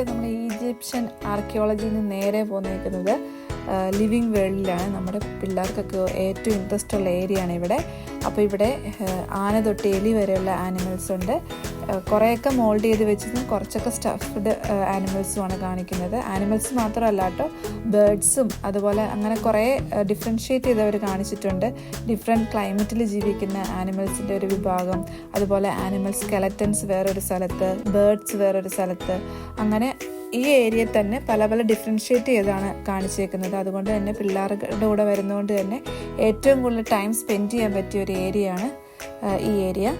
നമ്മൾ ഈജിപ്ഷ്യൻ ആർക്കിയോളജിയിൽ നിന്ന് നേരെ പോന്നേക്കുന്നത് ലിവിങ് വേൾഡിലാണ്. നമ്മുടെ പിള്ളേർക്കൊക്കെ ഏറ്റവും ഇൻട്രസ്റ്റ് ഉള്ള ഏരിയ ആണ് ഇവിടെ. അപ്പോൾ ഇവിടെ ആന തൊട്ട് എലി വരെയുള്ള ആനിമൽസ് ഉണ്ട്. കുറേയൊക്കെ മോൾഡ് ചെയ്ത് വെച്ചതും കുറച്ചൊക്കെ സ്റ്റഫ്ഡ് ആനിമൽസുമാണ് കാണിക്കുന്നത്. ആനിമൽസ് മാത്രമല്ല കേട്ടോ, ബേർഡ്സും അതുപോലെ അങ്ങനെ കുറേ ഡിഫറൻഷ്യേറ്റ് ചെയ്തവർ കാണിച്ചിട്ടുണ്ട്. ഡിഫറെൻറ്റ് ക്ലൈമറ്റിൽ ജീവിക്കുന്ന ആനിമൽസിൻ്റെ ഒരു വിഭാഗം, അതുപോലെ ആനിമൽ സ്കെലറ്റൻസ് വേറൊരു സ്ഥലത്ത്, ബേർഡ്സ് വേറൊരു സ്ഥലത്ത്, അങ്ങനെ ഈ ഏരിയയിൽ തന്നെ പല പല ഡിഫറൻഷ്യേറ്റ് ചെയ്താണ് കാണിച്ചേക്കുന്നത്. അതുകൊണ്ട് തന്നെ പിള്ളേരുടെ കൂടെ വരുന്നതുകൊണ്ട് തന്നെ ഏറ്റവും കൂടുതൽ ടൈം സ്പെൻഡ് ചെയ്യാൻ പറ്റിയ ഒരു ഏരിയ ആണ് ഈ ഏരിയ.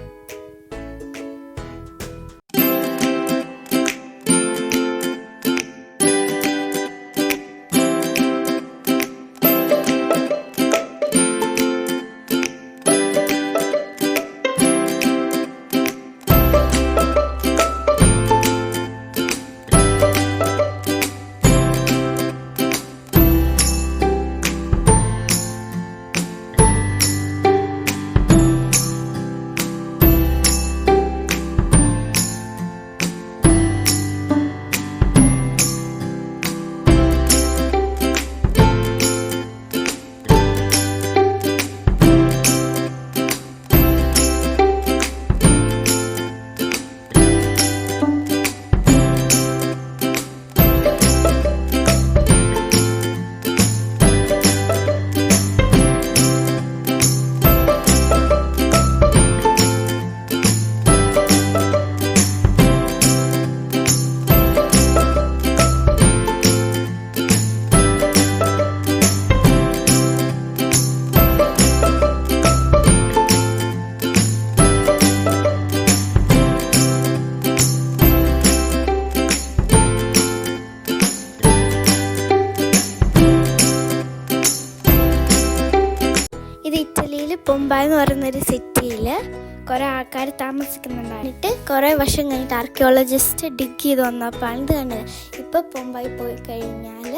ഇത് ഇറ്റലിയിൽ പൊമ്പായ എന്ന് പറയുന്നൊരു സിറ്റിയിൽ കുറേ ആൾക്കാർ താമസിക്കുന്നുണ്ടായിട്ട് കുറേ വർഷം കഴിഞ്ഞിട്ട് ആർക്കിയോളജിസ്റ്റ് ഡിഗ് ചെയ്ത് വന്നപ്പോൾ ഇത് കണ്ടത്. ഇപ്പോൾ പൊമ്പായി പോയി കഴിഞ്ഞാൽ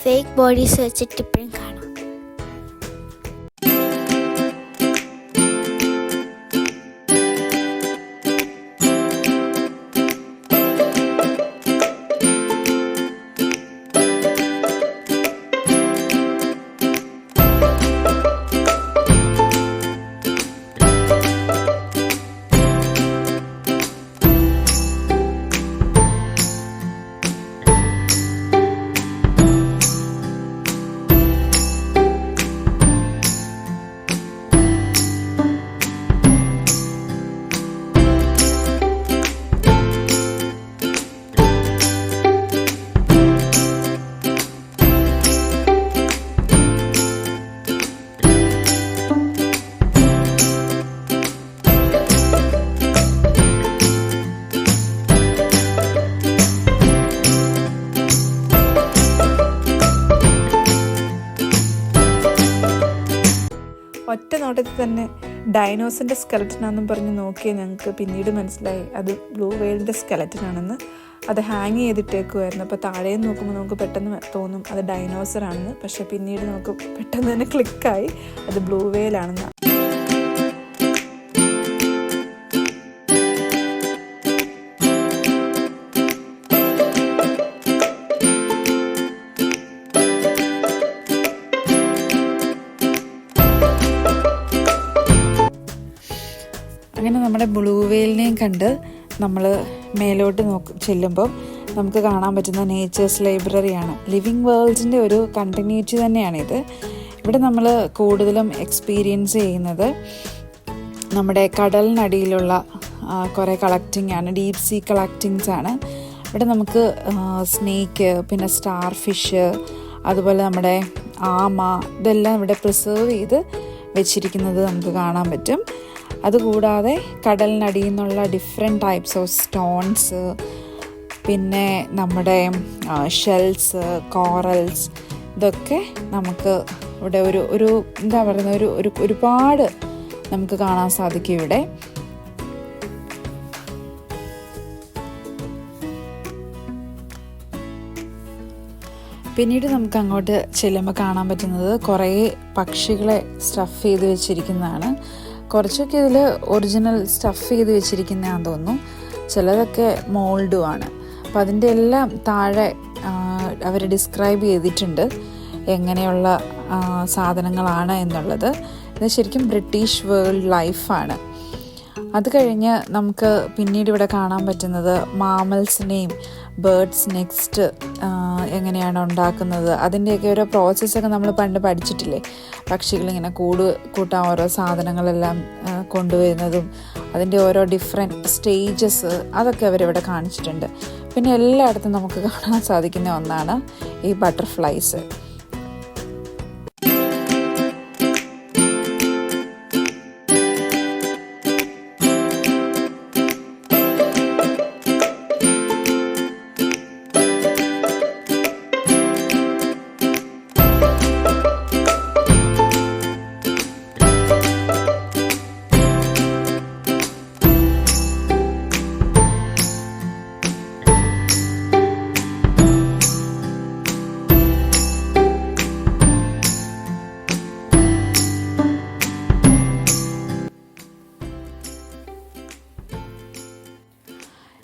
ഫേക്ക് ബോഡീസ് വെച്ചിട്ട് ഇപ്പോഴും കാണാം. ഒറ്റ നോട്ടത്തിൽ തന്നെ ഡൈനോസിൻ്റെ സ്കെലറ്റനാണെന്നും പറഞ്ഞ് നോക്കിയാൽ ഞങ്ങൾക്ക് പിന്നീട് മനസ്സിലായി അത് ബ്ലൂ വെയിലിൻ്റെ സ്കെലറ്റനാണെന്ന്. അത് ഹാങ് ചെയ്തിട്ടേക്കുമായിരുന്നു. അപ്പോൾ താഴെ നോക്കുമ്പോൾ നമുക്ക് പെട്ടെന്ന് തോന്നും അത് ഡൈനോസറാണെന്ന്. പക്ഷേ പിന്നീട് നമുക്ക് പെട്ടെന്ന് തന്നെ ക്ലിക്കായി അത് ബ്ലൂ വെയിലാണെന്ന്. അങ്ങനെ നമ്മുടെ ബ്ലൂ വെയിലിനെയും കണ്ട് നമ്മൾ മേലോട്ട് ചെല്ലുമ്പം നമുക്ക് കാണാൻ പറ്റുന്ന നേച്ചേഴ്സ് ലൈബ്രറിയാണ്. ലിവിങ് വേൾഡ്സിൻ്റെ ഒരു കണ്ടിന്യൂറ്റി തന്നെയാണിത്. ഇവിടെ നമ്മൾ കൂടുതലും എക്സ്പീരിയൻസ് ചെയ്യുന്നത് നമ്മുടെ കടലിനടിയിലുള്ള കുറേ കളക്റ്റിംഗ് ആണ്, ഡീപ് സീ കളക്റ്റിങ്സ് ആണ്. ഇവിടെ നമുക്ക് സ്നേക്ക്, പിന്നെ സ്റ്റാർ ഫിഷ്, അതുപോലെ നമ്മുടെ ആമ, ഇതെല്ലാം ഇവിടെ പ്രിസർവ് ചെയ്ത് വെച്ചിരിക്കുന്നത് നമുക്ക് കാണാൻ പറ്റും. അതുകൂടാതെ കടലിനടിയിൽ നിന്നുള്ള ഡിഫറെൻറ്റ് ടൈപ്സ് ഓഫ് സ്റ്റോൺസ്, പിന്നെ നമ്മുടെ ഷെൽസ്, കോറൽസ്, ഇതൊക്കെ നമുക്ക് ഇവിടെ ഒരു എന്താ പറയുന്ന ഒരുപാട് നമുക്ക് കാണാൻ സാധിക്കും ഇവിടെ. പിന്നീട് നമുക്ക് അങ്ങോട്ട് ചെല്ലുമ്പോൾ കാണാൻ പറ്റുന്നത് കുറേ പക്ഷികളെ സ്റ്റഫ് ചെയ്ത് വെച്ചിരിക്കുന്നതാണ്. കുറച്ചൊക്കെ ഇതിൽ ഒറിജിനൽ സ്റ്റഫ് ചെയ്ത് വെച്ചിരിക്കുന്നതാണെന്ന് തോന്നുന്നു, ചിലതൊക്കെ മോൾഡുമാണ്. അപ്പോൾ അതിൻ്റെ എല്ലാം താഴെ അവർ ഡിസ്ക്രൈബ് ചെയ്തിട്ടുണ്ട് എങ്ങനെയുള്ള സാധനങ്ങളാണ് എന്നുള്ളത്. ഇത് ശരിക്കും ബ്രിട്ടീഷ് വേൾഡ് ലൈഫാണ്. അത് കഴിഞ്ഞ് നമുക്ക് പിന്നീട് ഇവിടെ കാണാൻ പറ്റുന്നത് മാമൽസിനെയും ബേർഡ്സ് നെക്സ്റ്റ് എങ്ങനെയാണ് ഉണ്ടാക്കുന്നത്, അതിൻ്റെയൊക്കെ ഓരോ പ്രോസസ്സൊക്കെ നമ്മൾ പണ്ട് പഠിച്ചിട്ടില്ലേ. പക്ഷികളിങ്ങനെ കൂട്ടാൻ ഓരോ സാധനങ്ങളെല്ലാം കൊണ്ടുവരുന്നതും അതിൻ്റെ ഓരോ ഡിഫറെൻറ്റ് സ്റ്റേജസ് അതൊക്കെ അവരിവിടെ കാണിച്ചിട്ടുണ്ട്. പിന്നെ എല്ലായിടത്തും നമുക്ക് കാണാൻ സാധിക്കുന്ന ഒന്നാണ് ഈ ബട്ടർഫ്ലൈസ്.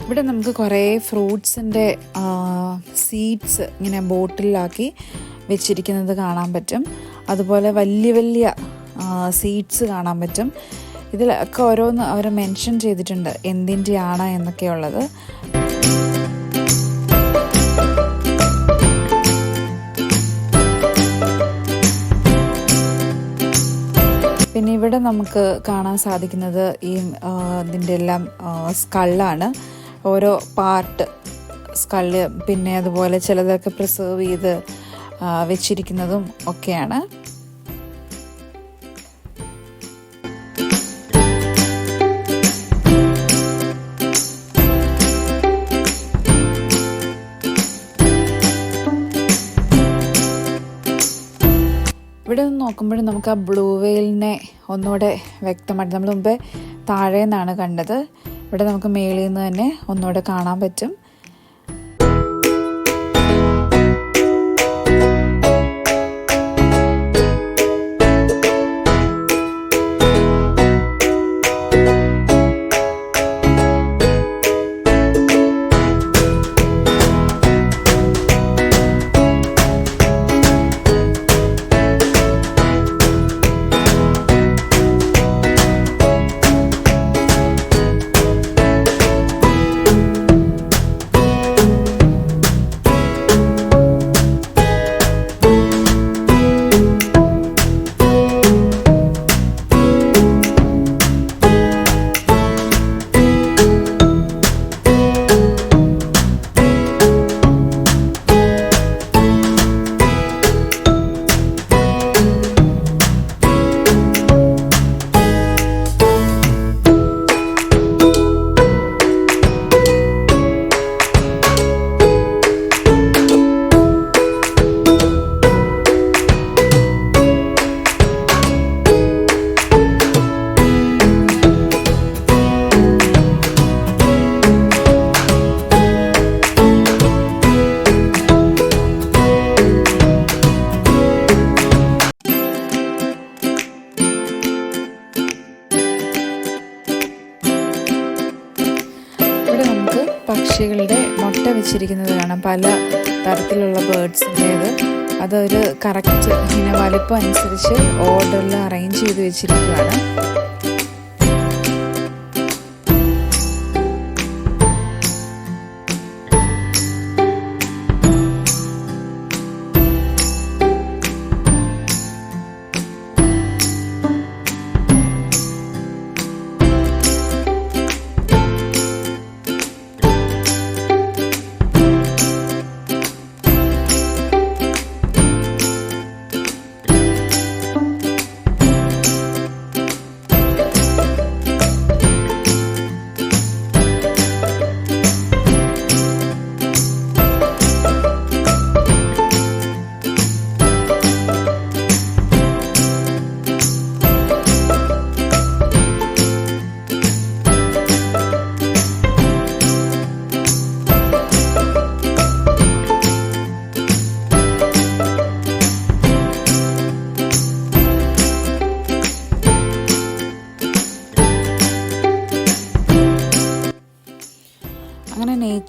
ഇവിടെ നമുക്ക് കുറേ ഫ്രൂട്ട്സിൻ്റെ സീഡ്സ് ഇങ്ങനെ ബോട്ടിലാക്കി വെച്ചിരിക്കുന്നത് കാണാൻ പറ്റും. അതുപോലെ വലിയ വലിയ സീഡ്സ് കാണാൻ പറ്റും. ഇതിലൊക്കെ ഓരോന്ന് അവർ മെൻഷൻ ചെയ്തിട്ടുണ്ട് എന്തിൻ്റെയാണ് എന്നൊക്കെയുള്ളത്. പിന്നെ ഇവിടെ നമുക്ക് കാണാൻ സാധിക്കുന്നത് ഈ ഇതിൻ്റെ എല്ലാം സ്കള്ളാണ്. ഓരോ പാർട്ട് സ്കള്ള്, പിന്നെ അതുപോലെ ചിലതൊക്കെ പ്രിസർവ് ചെയ്ത് വെച്ചിരിക്കുന്നതും ഒക്കെയാണ്. ഇവിടെ നിന്ന് നോക്കുമ്പോഴും നമുക്ക് ആ ബ്ലൂ വെയിലിനെ ഒന്നുകൂടെ വ്യക്തമായിട്ട്, നമ്മൾ മുമ്പേ താഴെ നിന്നാണ് കണ്ടത്, ഇവിടെ നമുക്ക് മേളിൽ നിന്ന് തന്നെ ഒന്നുകൂടെ കാണാൻ പറ്റും. പക്ഷികളുടെ മുട്ട വെച്ചിരിക്കുന്നത് കാണാം, പല തരത്തിലുള്ള ബേർഡ്സിൻ്റേത്. അതൊരു കറക്റ്റ് ഇങ്ങനെ വലിപ്പം അനുസരിച്ച് ഓർഡറിൽ അറേഞ്ച് ചെയ്ത് വെച്ചിരിക്കുകയാണ്.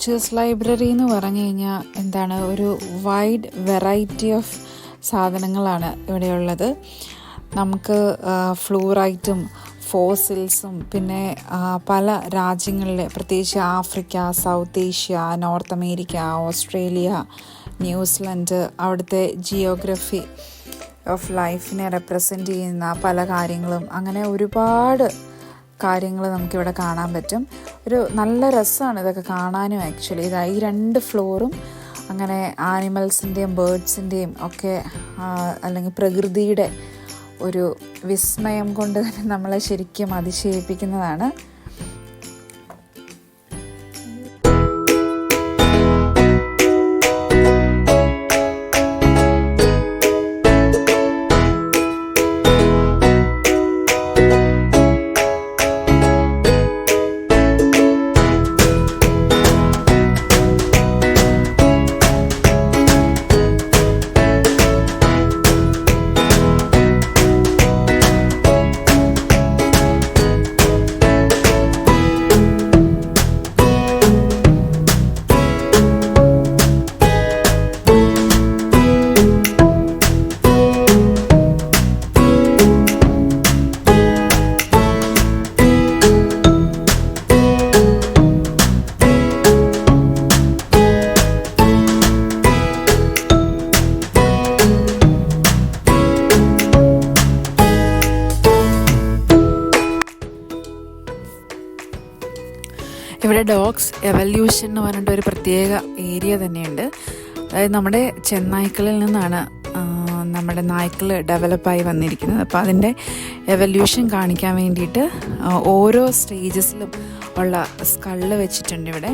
നേച്ചേഴ്സ് ലൈബ്രറി എന്ന് പറഞ്ഞു കഴിഞ്ഞാൽ എന്താണ്, ഒരു വൈഡ് വെറൈറ്റി ഓഫ് സാധനങ്ങളാണ് ഇവിടെയുള്ളത്. നമുക്ക് ഫ്ലൂറൈറ്റും ഫോസിൽസും പിന്നെ പല രാജ്യങ്ങളിലെ, പ്രത്യേകിച്ച് Africa, south Asia, north America, Australia, New Zealand, അവിടുത്തെ ജിയോഗ്രഫി ഓഫ് ലൈഫിനെ റെപ്രസെൻ്റ് ചെയ്യുന്ന പല കാര്യങ്ങളും, അങ്ങനെ ഒരുപാട് കാര്യങ്ങൾ നമുക്കിവിടെ കാണാൻ പറ്റും. ഒരു നല്ല രസമാണ് ഇതൊക്കെ കാണാനും. ആക്ച്വലി ഈ 2 ഫ്ലോറും അങ്ങനെ ആനിമൽസിൻ്റെയും ബേർഡ്സിൻ്റെയും ഒക്കെ അല്ലെങ്കിൽ പ്രകൃതിയുടെ ഒരു വിസ്മയം കൊണ്ട് തന്നെ നമ്മളെ ശരിക്കും അതിശയിപ്പിക്കുന്നതാണ്. ഇവിടെ ഡോഗ്സ് എവല്യൂഷൻ എന്ന് പറഞ്ഞിട്ട് ഒരു പ്രത്യേക ഏരിയ തന്നെയുണ്ട്. അതായത് നമ്മുടെ ചെന്നായ്ക്കളിൽ നിന്നാണ് നമ്മുടെ നായ്ക്കൾ ഡെവലപ്പായി വന്നിരിക്കുന്നത്. അപ്പോൾ അതിൻ്റെ എവല്യൂഷൻ കാണിക്കാൻ വേണ്ടിയിട്ട് ഓരോ സ്റ്റേജസിലും ഉള്ള സ്കള്ള് വെച്ചിട്ടുണ്ട് ഇവിടെ.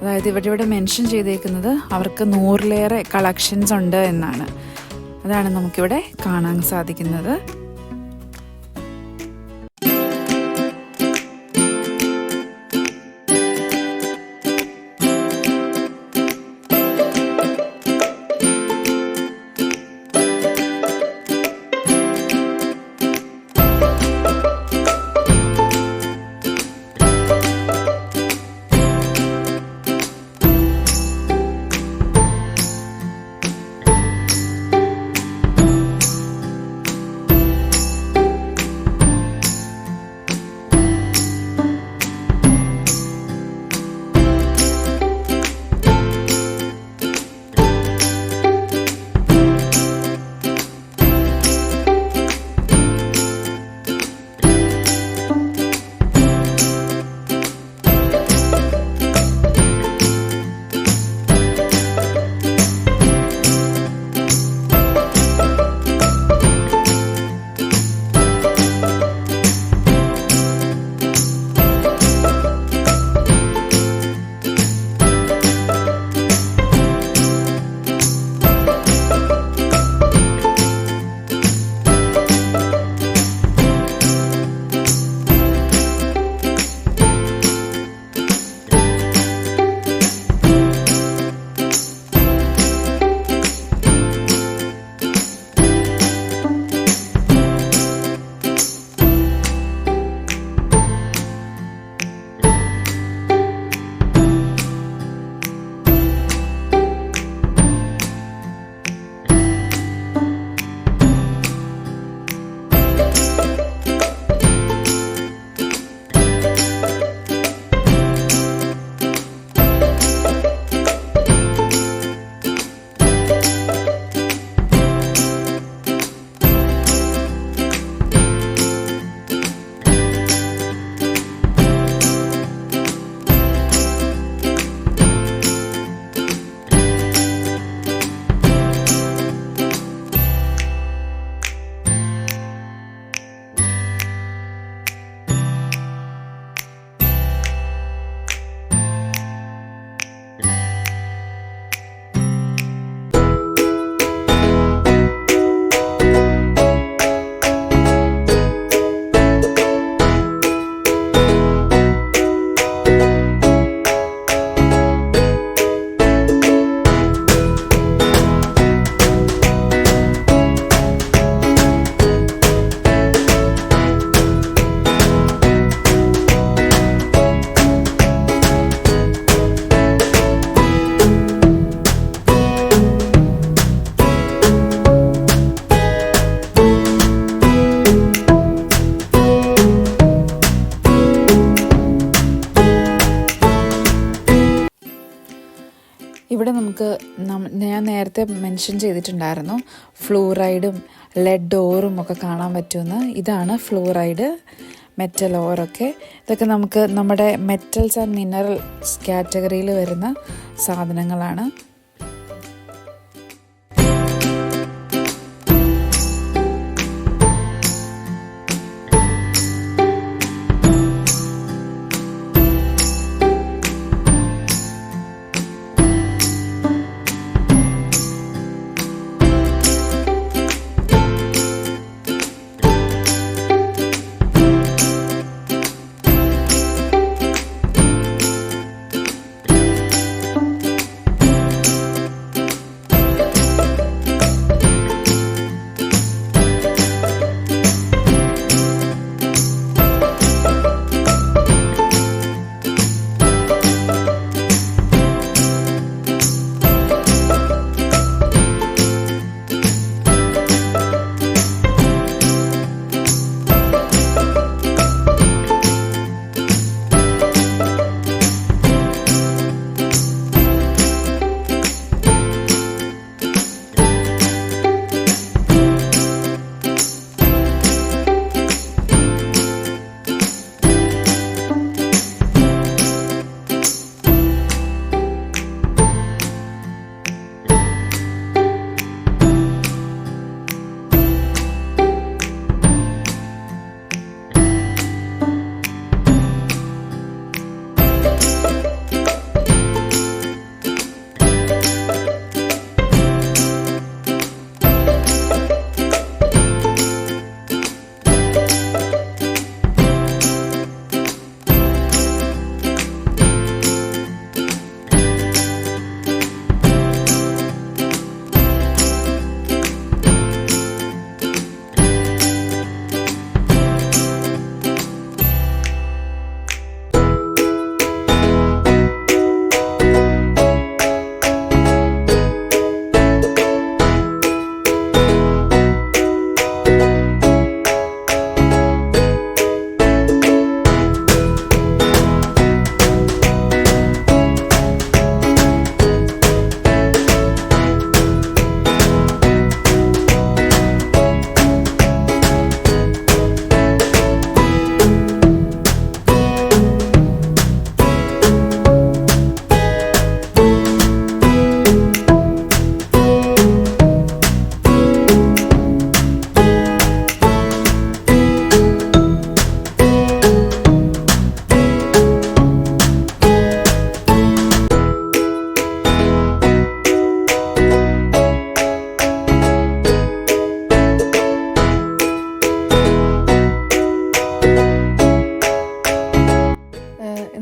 അതായത് ഇവിടെ മെൻഷൻ ചെയ്തേക്കുന്നത് അവർക്ക് 100-ലേറെ കളക്ഷൻസ് ഉണ്ട് എന്നാണ്. അതാണ് നമുക്കിവിടെ കാണാൻ സാധിക്കുന്നത്. ഇവിടെ നമുക്ക് ഞാൻ നേരത്തെ മെൻഷൻ ചെയ്തിട്ടുണ്ടായിരുന്നു ഫ്ലൂറൈഡും ലെഡ് ഓറും ഒക്കെ കാണാൻ പറ്റുമെന്ന്. ഇതാണ് ഫ്ലൂറൈഡ്, മെറ്റൽ ഓറൊക്കെ. ഇതൊക്കെ നമുക്ക് നമ്മുടെ മെറ്റൽസ് ആൻഡ് മിനറൽസ് കാറ്റഗറിയിൽ വരുന്ന സാധനങ്ങളാണ്.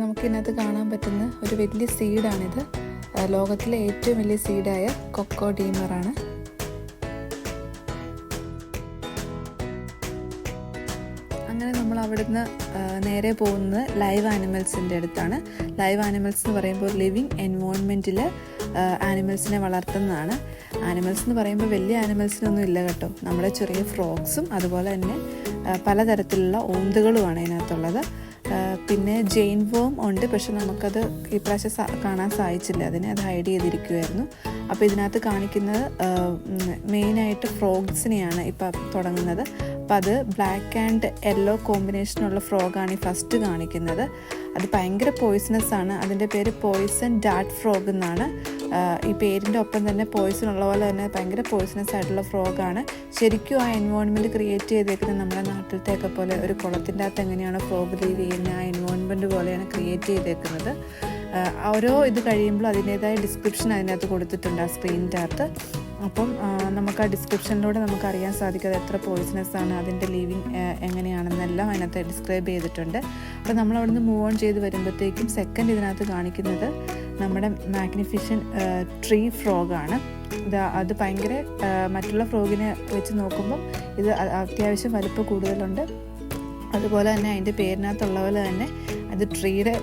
നമുക്കിതിനകത്ത് കാണാൻ പറ്റുന്ന ഒരു വലിയ സീഡാണിത്. ലോകത്തിലെ ഏറ്റവും വലിയ സീഡായ കൊക്കോഡീമറാണ്. അങ്ങനെ നമ്മൾ അവിടുന്ന് നേരെ പോകുന്നത് ലൈവ് ആനിമൽസിൻ്റെ അടുത്താണ്. ലൈവ് ആനിമൽസ് എന്ന് പറയുമ്പോൾ ലിവിങ് എൻവോൺമെൻറ്റിൽ ആനിമൽസിനെ വളർത്തുന്നതാണ്. ആനിമൽസ് എന്ന് പറയുമ്പോൾ വലിയ ആനിമൽസിനൊന്നും ഇല്ല കേട്ടോ. നമ്മുടെ ചെറിയ ഫ്രോഗ്സും അതുപോലെ തന്നെ പലതരത്തിലുള്ള ഓന്തുകളുമാണ് ഇതിനകത്തുള്ളത്. പിന്നെ ജെയിൻ വോം ഉണ്ട്, പക്ഷെ നമുക്കത് ഈ പ്രാവശ്യം കാണാൻ സാധിച്ചില്ല. അത് ഹൈഡ് ചെയ്തിരിക്കുമായിരുന്നു. അപ്പോൾ ഇതിനകത്ത് കാണിക്കുന്നത് മെയിനായിട്ട് ഫ്രോഗ്സിനെയാണ് ഇപ്പം തുടങ്ങുന്നത്. അപ്പോൾ അത് ബ്ലാക്ക് ആൻഡ് യെല്ലോ കോമ്പിനേഷനുള്ള ഫ്രോഗാണ് ഈ ഫസ്റ്റ് കാണിക്കുന്നത്. അത് ഭയങ്കര പോയ്സണസ് ആണ്. അതിൻ്റെ പേര് പോയ്സൺ ഡാർട്ട് ഫ്രോഗ് എന്നാണ്. ഈ പേരിൻ്റെ ഒപ്പം തന്നെ പോയ്സൺ ഉള്ള പോലെ തന്നെ ഭയങ്കര പോയ്സണസ് ആയിട്ടുള്ള ഫ്രോഗാണ്. ശരിക്കും ആ എൻവോൺമെൻറ്റ് ക്രിയേറ്റ് ചെയ്തേക്കുന്നത് നമ്മുടെ നാട്ടിലത്തെയൊക്കെ പോലെ ഒരു കുളത്തിൻ്റെ അകത്ത് എങ്ങനെയാണ് ഫ്രോഗ് ലീവ് ചെയ്യുന്നത്, ആ എൻവോൺമെൻറ്റ് പോലെയാണ് ക്രിയേറ്റ് ചെയ്തേക്കുന്നത്. ഓരോ ഇത് കഴിയുമ്പോൾ അതിൻ്റേതായ ഡിസ്ക്രിപ്ഷൻ അതിനകത്ത് കൊടുത്തിട്ടുണ്ട് ആ സ്ക്രീനിൻ്റെ അകത്ത്. അപ്പം നമുക്ക് ആ ഡിസ്ക്രിപ്ഷനിലൂടെ നമുക്കറിയാൻ സാധിക്കും അത് എത്ര പോയ്സണസ് ആണ്, അതിൻ്റെ ലീവിങ് എങ്ങനെയാണെന്നെല്ലാം അതിനകത്ത് ഡിസ്ക്രൈബ് ചെയ്തിട്ടുണ്ട്. അപ്പോൾ നമ്മൾ അവിടെ നിന്ന് മൂവ് ഓൺ ചെയ്ത് വരുമ്പോഴത്തേക്കും സെക്കൻഡ് ഇതിനകത്ത് കാണിക്കുന്നത് നമ്മുടെ മാഗ്നിഫിഷ്യൻ ട്രീ ഫ്രോഗാണ്. അത് ഭയങ്കര മറ്റുള്ള ഫ്രോഗിനെ വെച്ച് നോക്കുമ്പം ഇത് അത്യാവശ്യം വലുപ്പം കൂടുതലുണ്ട്. അതുപോലെ തന്നെ അതിൻ്റെ പേരിനകത്തുള്ള പോലെ തന്നെ അത് ട്രീയുടെ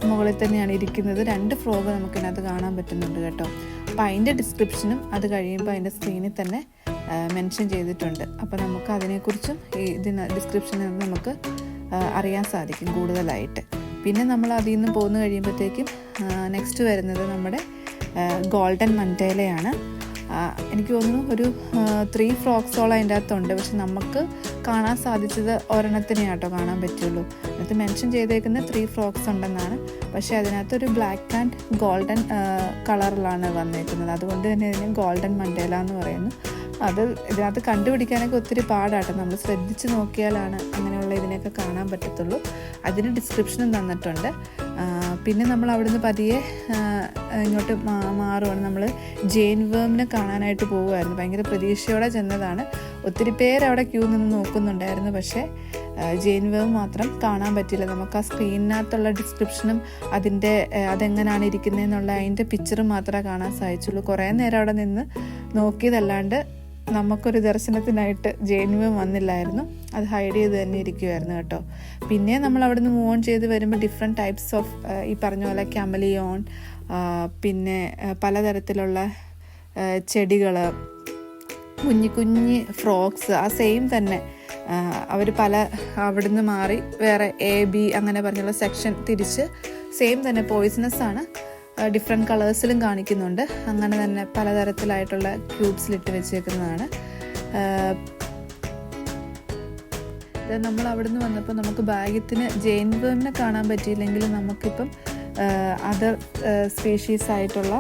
മുകളിൽ തന്നെയാണ് ഇരിക്കുന്നത്. 2 ഫ്രോഗ് നമുക്കിതിനകത്ത് കാണാൻ പറ്റുന്നുണ്ട് കേട്ടോ. അപ്പോൾ അതിൻ്റെ ഡിസ്ക്രിപ്ഷനും അത് കഴിയുമ്പോൾ അതിൻ്റെ സ്ക്രീനിൽ തന്നെ മെൻഷൻ ചെയ്തിട്ടുണ്ട്. അപ്പോൾ നമുക്ക് അതിനെക്കുറിച്ചും ഇതിന് ഡിസ്ക്രിപ്ഷനിൽ നിന്ന് നമുക്ക് അറിയാൻ സാധിക്കും കൂടുതലായിട്ട്. പിന്നെ നമ്മൾ അതിൽ നിന്ന് പോന്നു കഴിയുമ്പോഴത്തേക്കും നെക്സ്റ്റ് വരുന്നത് നമ്മുടെ ഗോൾഡൻ മണ്ടേലയാണ്. എനിക്ക് തോന്നുന്നു ഒരു 3 ഫ്രോക്സോളം അതിൻ്റെ അകത്തുണ്ട്. പക്ഷെ നമുക്ക് കാണാൻ സാധിച്ചത് ഒരെണ്ണത്തിനെ കേട്ടോ കാണാൻ പറ്റുള്ളൂ. അതിനകത്ത് മെൻഷൻ ചെയ്തേക്കുന്നത് 3 ഫ്രോക്സ് ഉണ്ടെന്നാണ്. പക്ഷേ അതിനകത്തൊരു ബ്ലാക്ക് ആൻഡ് ഗോൾഡൻ കളറിലാണ് വന്നേക്കുന്നത്. അതുകൊണ്ട് തന്നെ ഇതിന് ഗോൾഡൻ മണ്ടേല എന്ന് പറയുന്നു. അത് ഇതിനകത്ത് കണ്ടുപിടിക്കാനൊക്കെ ഒത്തിരി പാടാട്ടോ. നമ്മൾ ശ്രദ്ധിച്ച് നോക്കിയാലാണ് അങ്ങനെയുള്ള ഇതിനെയൊക്കെ കാണാൻ പറ്റത്തുള്ളൂ. അതിന് ഡിസ്ക്രിപ്ഷനും തന്നിട്ടുണ്ട്. പിന്നെ നമ്മൾ അവിടുന്ന് പതിയെ ഇങ്ങോട്ട് മാറുവാണ്. നമ്മൾ ജെയിൻ വേമിനെ കാണാനായിട്ട് പോവുമായിരുന്നു. ഭയങ്കര പ്രതീക്ഷയോടെ ചെന്നതാണ്. ഒത്തിരി പേര് അവിടെ ക്യൂ നിന്ന് നോക്കുന്നുണ്ടായിരുന്നു. പക്ഷേ ജെയിൻ വേം മാത്രം കാണാൻ പറ്റില്ല. നമുക്ക് ആ സ്ക്രീനിനകത്തുള്ള ഡിസ്ക്രിപ്ഷനും അതെങ്ങനെയാണ് ഇരിക്കുന്നതെന്നുള്ള അതിൻ്റെ പിക്ചറും മാത്രമേ കാണാൻ സാധിച്ചുള്ളൂ. കുറേ നേരം അവിടെ നിന്ന് നോക്കിയതല്ലാണ്ട് നമുക്കൊരു ദർശനത്തിനായിട്ട് ജെയിൻ വേം വന്നില്ലായിരുന്നു. അത് ഹൈഡ് ചെയ്ത് തന്നെ ഇരിക്കുമായിരുന്നു കേട്ടോ. പിന്നെ നമ്മൾ അവിടെ നിന്ന് മൂവ് ഓൺ ചെയ്ത് വരുമ്പോൾ ഡിഫറെൻറ്റ് ടൈപ്സ് ഓഫ് ഈ പറഞ്ഞ പോലെ ക്യാമലിയോൺ, പിന്നെ പലതരത്തിലുള്ള ചെടികൾ, കുഞ്ഞി ഫ്രോക്സ്, ആ സെയിം തന്നെ അവർ അവിടുന്ന് മാറി വേറെ AB അങ്ങനെ പറഞ്ഞുള്ള സെക്ഷൻ തിരിച്ച് സെയിം തന്നെ പോയിസണസ് ആണ്. ഡിഫറെൻറ്റ് കളേഴ്സിലും കാണിക്കുന്നുണ്ട്. അങ്ങനെ തന്നെ പലതരത്തിലായിട്ടുള്ള ക്യൂബ്സിലിട്ട് വെച്ചേക്കുന്നതാണ്. നമ്മൾ അവിടുന്ന് വന്നപ്പോൾ നമുക്ക് ഭാഗ്യത്തിന് ജെയിൻ വേമിനെ കാണാൻ പറ്റിയില്ലെങ്കിൽ നമുക്കിപ്പം അതർ സ്പീഷീസ് ആയിട്ടുള്ള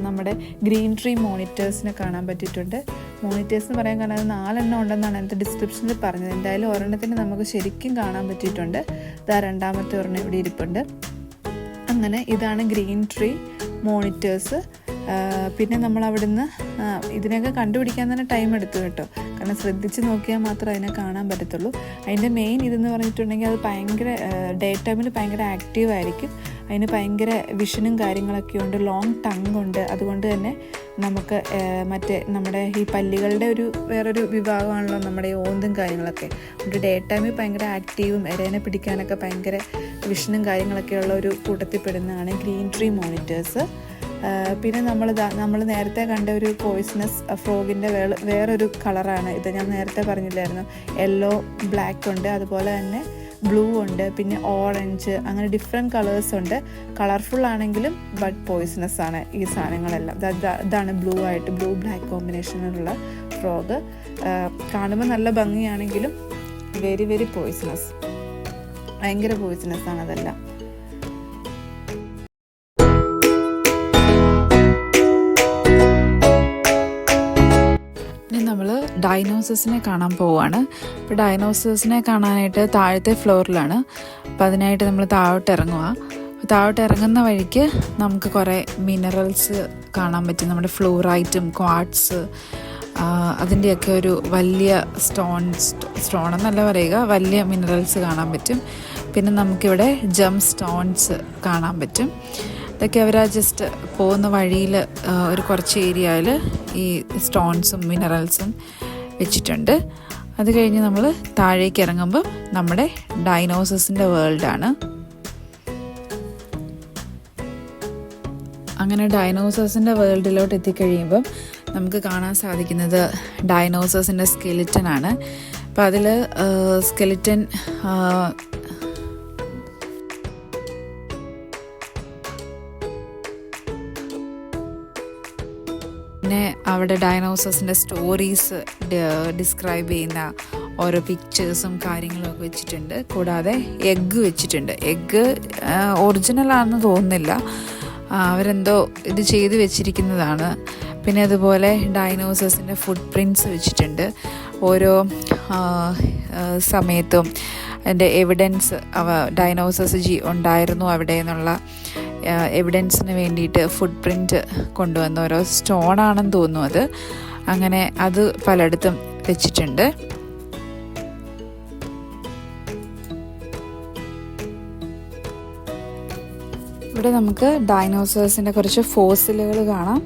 നമ്മുടെ ഗ്രീൻ ട്രീ മോണിറ്റേഴ്സിനെ കാണാൻ പറ്റിയിട്ടുണ്ട്. മോണിറ്റേഴ്സ് എന്ന് പറയാൻ കാരണം അത് 4 എണ്ണം ഉണ്ടെന്നാണ് എൻ്റെ ഡിസ്ക്രിപ്ഷനിൽ പറഞ്ഞത്. എന്തായാലും ഒരെണ്ണത്തിന് നമുക്ക് ശരിക്കും കാണാൻ പറ്റിയിട്ടുണ്ട്. ഇതാ രണ്ടാമത്തെ ഒരെണ്ണം ഇവിടെ ഇരിപ്പുണ്ട്. അങ്ങനെ ഇതാണ് ഗ്രീൻ ട്രീ മോണിറ്റേഴ്സ്. പിന്നെ നമ്മൾ അവിടുന്ന് ഇതിനെയൊക്കെ കണ്ടുപിടിക്കാൻ തന്നെ ടൈം എടുത്തു കേട്ടോ. കാരണം ശ്രദ്ധിച്ച് നോക്കിയാൽ മാത്രമേ അതിനെ കാണാൻ പറ്റത്തുള്ളൂ. അതിൻ്റെ മെയിൻ ഇതെന്ന് പറഞ്ഞിട്ടുണ്ടെങ്കിൽ അത് ഭയങ്കര ഡേ ടൈമിൽ ഭയങ്കര ആക്റ്റീവ് ആയിരിക്കും. അതിന് ഭയങ്കര വിഷനും കാര്യങ്ങളൊക്കെ ഉണ്ട്. ലോങ് ടങ് ഉണ്ട്. അതുകൊണ്ട് തന്നെ നമുക്ക് നമ്മുടെ ഈ പല്ലികളുടെ വേറൊരു വിഭാഗമാണല്ലോ നമ്മുടെ ഈ ഓന്തും കാര്യങ്ങളൊക്കെ. അതുകൊണ്ട് ഡേ ടൈമിൽ ഭയങ്കര ആക്റ്റീവും ഇരേനെ പിടിക്കാനൊക്കെ ഭയങ്കര വിഷനും കാര്യങ്ങളൊക്കെയുള്ള ഒരു കൂട്ടത്തിൽ പെടുന്നതാണ് ഗ്രീൻ ട്രീ മോണിറ്റേഴ്സ്. പിന്നെ നമ്മൾ നേരത്തെ കണ്ട ഒരു പോയിസണസ് ഫ്രോഗിൻ്റെ വേറൊരു കളറാണ് ഇത്. ഞാൻ നേരത്തെ പറഞ്ഞില്ലായിരുന്നു, യെല്ലോ ബ്ലാക്ക് ഉണ്ട്, അതുപോലെ തന്നെ ബ്ലൂ ഉണ്ട്, പിന്നെ ഓറഞ്ച്, അങ്ങനെ ഡിഫറെൻറ്റ് കളേഴ്സ് ഉണ്ട്. കളർഫുൾ ആണെങ്കിലും ബട്ട് പോയിസണസ് ആണ് ഈ സാധനങ്ങളെല്ലാം. ഇതാണ് ബ്ലൂ ബ്ലാക്ക് കോമ്പിനേഷനിലുള്ള ഫ്രോഗ്. കാണുമ്പോൾ നല്ല ഭംഗിയാണെങ്കിലും വെരി വെരി പോയിസണസ്, ഭയങ്കര പോയിസണസ് ആണ് അതെല്ലാം. നമ്മൾ ഡൈനോസസിനെ കാണാൻ പോവുകയാണ്. അപ്പോൾ ഡൈനോസസിനെ കാണാനായിട്ട് താഴത്തെ ഫ്ലോറിലാണ്. അപ്പോൾ അതിനായിട്ട് നമ്മൾ താഴോട്ട് ഇറങ്ങുക. താഴോട്ട് ഇറങ്ങുന്ന വഴിക്ക് നമുക്ക് കുറേ മിനറൽസ് കാണാൻ പറ്റും. നമ്മുടെ ഫ്ലൂറൈറ്റും ക്വാർട്സ്, അതിൻ്റെയൊക്കെ ഒരു വലിയ സ്റ്റോൺ എന്നല്ല പറയുക, വലിയ മിനറൽസ് കാണാൻ പറ്റും. പിന്നെ നമുക്കിവിടെ ജം സ്റ്റോൺസ് കാണാൻ പറ്റും. ഇതൊക്കെ അവർ ജസ്റ്റ് പോകുന്ന വഴിയിൽ ഒരു കുറച്ച് ഏരിയയിൽ ഈ സ്റ്റോൺസും മിനറൽസും വെച്ചിട്ടുണ്ട്. അത് കഴിഞ്ഞ് നമ്മൾ താഴേക്ക് ഇറങ്ങുമ്പോൾ നമ്മുടെ ഡൈനോസസിൻ്റെ വേൾഡാണ്. അങ്ങനെ ഡൈനോസസിൻ്റെ വേൾഡിലോട്ട് എത്തിക്കഴിയുമ്പം നമുക്ക് കാണാൻ സാധിക്കുന്നത് ഡൈനോസസിൻ്റെ സ്കെലിറ്റനാണ്. അപ്പോൾ അതിൽ സ്കെലിറ്റൻ പിന്നെ അവിടെ ഡൈനോസസിൻ്റെ സ്റ്റോറീസ് ഡിസ്ക്രൈബ് ചെയ്യുന്ന ഓരോ പിക്ചേഴ്സും കാര്യങ്ങളും ഒക്കെ വെച്ചിട്ടുണ്ട്. കൂടാതെ എഗ്ഗ് വെച്ചിട്ടുണ്ട്. എഗ്ഗ് ഒറിജിനലാണെന്ന് തോന്നുന്നില്ല, അവരെന്തോ ഇത് ചെയ്ത് വെച്ചിരിക്കുന്നതാണ്. പിന്നെ അതുപോലെ ഡൈനോസസിൻ്റെ ഫുട് പ്രിൻറ്റ്സ് വെച്ചിട്ടുണ്ട്. ഓരോ സമയത്തും അതിൻ്റെ എവിഡൻസ് ഡൈനോസസ് ഉണ്ടായിരുന്നു അവിടെ എന്നുള്ള എവിഡൻസിന് വേണ്ടിയിട്ട് ഫുട് പ്രിൻറ്റ് കൊണ്ടുവന്ന ഓരോ സ്റ്റോണാണെന്ന് തോന്നുന്നു അത്. അങ്ങനെ അത് പലയിടത്തും വെച്ചിട്ടുണ്ട്. ഇവിടെ നമുക്ക് ഡൈനോസേഴ്സിൻ്റെ കുറച്ച് ഫോസിലുകൾ കാണാം.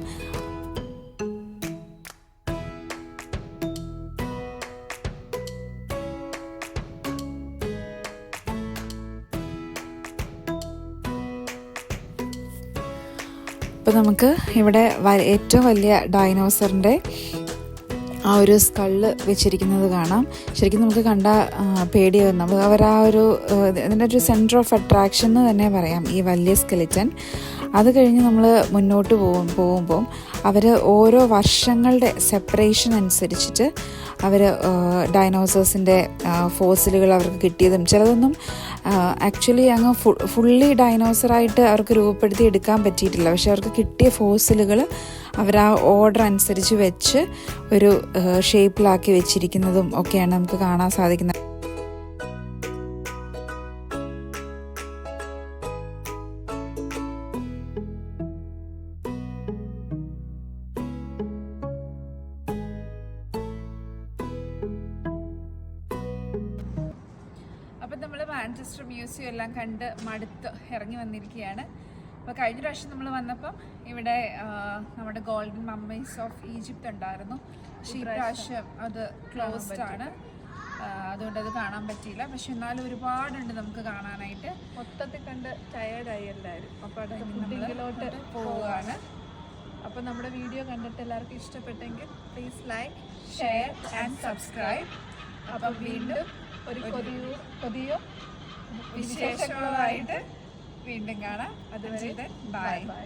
ഇപ്പോൾ നമുക്ക് ഇവിടെ ഏറ്റവും വലിയ ഡൈനോസറിൻ്റെ ആ ഒരു സ്കള്ള് വെച്ചിരിക്കുന്നത് കാണാം. ശരിക്കും നമുക്ക് കണ്ടാൽ പേടിയാവും. നമുക്ക് അവർ ആ ഒരു ഇതിൻ്റെ ഒരു സെൻറ്റർ ഓഫ് അട്രാക്ഷൻ എന്ന് തന്നെ പറയാം ഈ വലിയ സ്കെലിറ്റൻ. അത് കഴിഞ്ഞ് നമ്മൾ മുന്നോട്ട് പോകുമ്പോൾ അവർ ഓരോ വർഷങ്ങളുടെ സെപ്പറേഷൻ അനുസരിച്ചിട്ട് അവർ ഡൈനോസേഴ്സിൻ്റെ ഫോസിലുകൾ അവർക്ക് കിട്ടിയതും ചിലതൊന്നും ആക്ച്വലി അങ്ങ് ഫുള്ളി ഡൈനോസറായിട്ട് അവർക്ക് രൂപപ്പെടുത്തി എടുക്കാൻ പറ്റിയിട്ടില്ല. പക്ഷെ അവർക്ക് കിട്ടിയ ഫോസിലുകൾ അവർ ആ ഓർഡർ അനുസരിച്ച് വെച്ച് ഒരു ഷേപ്പിലാക്കി വെച്ചിരിക്കുന്നതും ഒക്കെയാണ് നമുക്ക് കാണാൻ സാധിക്കുന്നത്. അപ്പം നമ്മൾ മാഞ്ചസ്റ്റർ മ്യൂസിയം എല്ലാം കണ്ട് മടുത്ത് ഇറങ്ങി വന്നിരിക്കുകയാണ്. അപ്പോൾ കഴിഞ്ഞ പ്രാവശ്യം നമ്മൾ വന്നപ്പം ഇവിടെ നമ്മുടെ ഗോൾഡൻ മമ്മീസ് ഓഫ് ഈജിപ്ത് ഉണ്ടായിരുന്നു. പക്ഷേ ഈ പ്രാവശ്യം അത് ക്ലോസ്ഡ് ആണ്, അതുകൊണ്ട് അത് കാണാൻ പറ്റിയില്ല. പക്ഷെ എന്നാലും ഒരുപാടുണ്ട് നമുക്ക് കാണാനായിട്ട്. മൊത്തത്തിൽ കണ്ട് ടയേർഡായി എല്ലാവരും. അപ്പോൾ അടുത്ത ഫുഡിങ്ങിലോട്ട് പോവുകയാണ്. അപ്പോൾ നമ്മുടെ വീഡിയോ കണ്ടിട്ട് എല്ലാവർക്കും ഇഷ്ടപ്പെട്ടെങ്കിൽ please like, share and subscribe. അപ്പം വീണ്ടും ഒരു കൊതിയോ വിശേഷങ്ങളായിട്ട് വീണ്ടും കാണാം. അതുവരെ ബൈ. ബൈ.